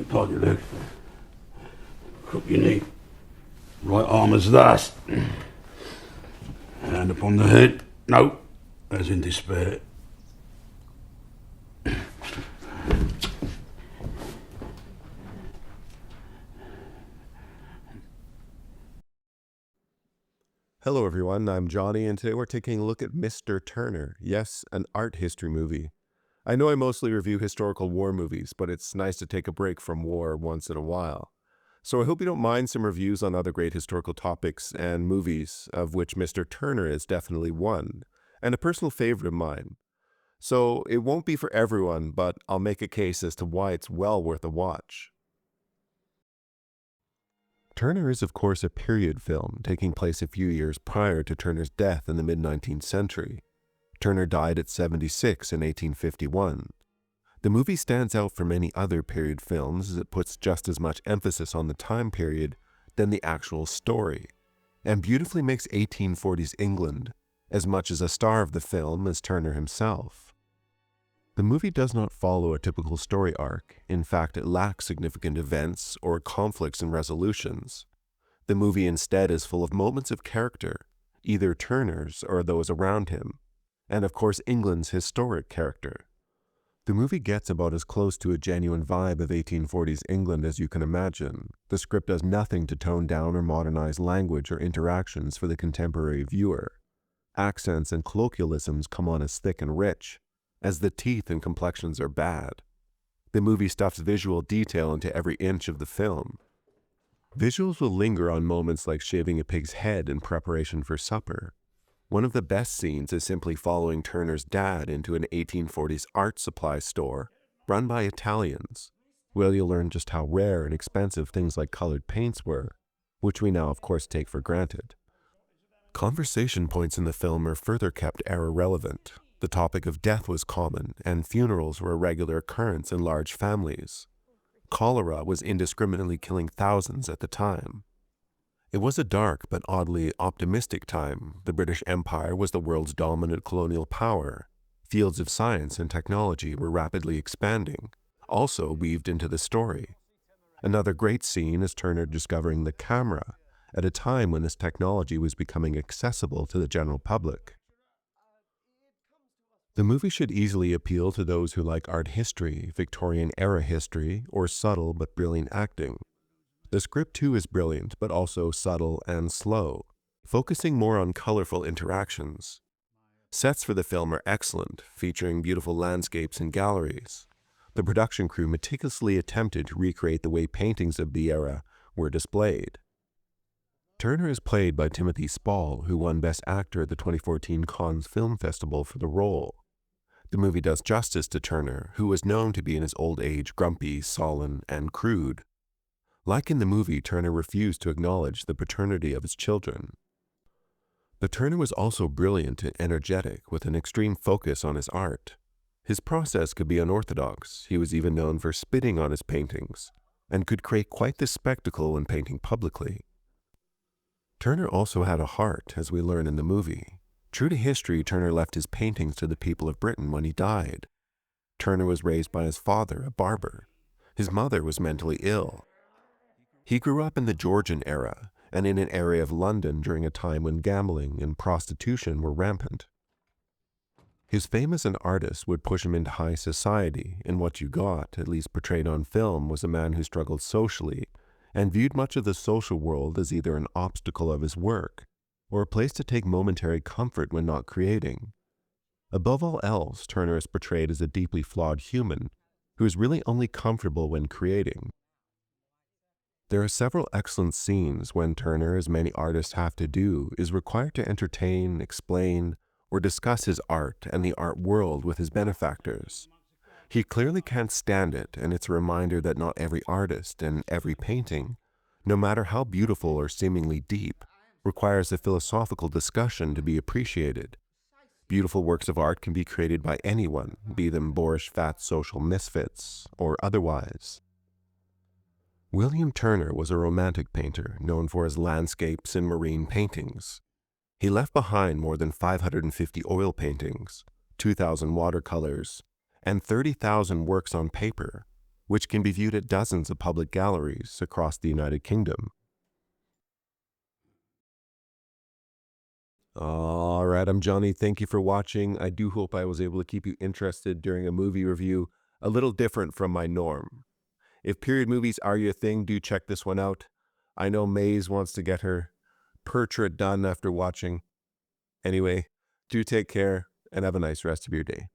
Tight your leg. Crook your knee. Right arm as thus. Hand upon the head. No, as in despair. Hello everyone, I'm Johnny, and today we're taking a look at Mr. Turner. Yes, an art history movie. I know I mostly review historical war movies, but it's nice to take a break from war once in a while. So I hope you don't mind some reviews on other great historical topics and movies, of which Mr. Turner is definitely one, and a personal favorite of mine. So it won't be for everyone, but I'll make a case as to why it's well worth a watch. Turner is of course a period film taking place a few years prior to Turner's death in the mid-19th century. Turner died at 76 in 1851. The movie stands out from many other period films as it puts just as much emphasis on the time period than the actual story, and beautifully makes 1840s England as much as a star of the film as Turner himself. The movie does not follow a typical story arc. In fact, it lacks significant events or conflicts and resolutions. The movie instead is full of moments of character, either Turner's or those around him, and of course England's historic character. The movie gets about as close to a genuine vibe of 1840s England as you can imagine. The script does nothing to tone down or modernize language or interactions for the contemporary viewer. Accents and colloquialisms come on as thick and rich, as the teeth and complexions are bad. The movie stuffs visual detail into every inch of the film. Visuals will linger on moments like shaving a pig's head in preparation for supper. One of the best scenes is simply following Turner's dad into an 1840s art supply store run by Italians, where you'll learn just how rare and expensive things like colored paints were, which we now of course take for granted. Conversation points in the film are further kept era relevant. The topic of death was common, and funerals were a regular occurrence in large families. Cholera was indiscriminately killing thousands at the time. It was a dark but oddly optimistic time. The British Empire was the world's dominant colonial power. Fields of science and technology were rapidly expanding, also weaved into the story. Another great scene is Turner discovering the camera at a time when this technology was becoming accessible to the general public. The movie should easily appeal to those who like art history, Victorian-era history, or subtle but brilliant acting. The script too is brilliant, but also subtle and slow, focusing more on colorful interactions. Sets for the film are excellent, featuring beautiful landscapes and galleries. The production crew meticulously attempted to recreate the way paintings of the era were displayed. Turner is played by Timothy Spall, who won Best Actor at the 2014 Cannes Film Festival for the role. The movie does justice to Turner, who was known to be in his old age grumpy, sullen, and crude. Like in the movie, Turner refused to acknowledge the paternity of his children. But Turner was also brilliant and energetic, with an extreme focus on his art. His process could be unorthodox. He was even known for spitting on his paintings, and could create quite the spectacle when painting publicly. Turner also had a heart, as we learn in the movie. True to history, Turner left his paintings to the people of Britain when he died. Turner was raised by his father, a barber. His mother was mentally ill. He grew up in the Georgian era, and in an area of London during a time when gambling and prostitution were rampant. His fame as an artist would push him into high society, and what you got, at least portrayed on film, was a man who struggled socially and viewed much of the social world as either an obstacle of his work or a place to take momentary comfort when not creating. Above all else, Turner is portrayed as a deeply flawed human who is really only comfortable when creating. There are several excellent scenes when Turner, as many artists have to do, is required to entertain, explain, or discuss his art and the art world with his benefactors. He clearly can't stand it, and it's a reminder that not every artist and every painting, no matter how beautiful or seemingly deep, requires a philosophical discussion to be appreciated. Beautiful works of art can be created by anyone, be them boorish fat social misfits or otherwise. William Turner was a romantic painter known for his landscapes and marine paintings. He left behind more than 550 oil paintings, 2,000 watercolors, and 30,000 works on paper. which can be viewed at dozens of public galleries across the United Kingdom. All right, I'm Johnny. Thank you for watching. I do hope I was able to keep you interested during a movie review, a little different from my norm. If period movies are your thing, do check this one out. I know Maze wants to get her portrait done after watching. Anyway, do take care and have a nice rest of your day.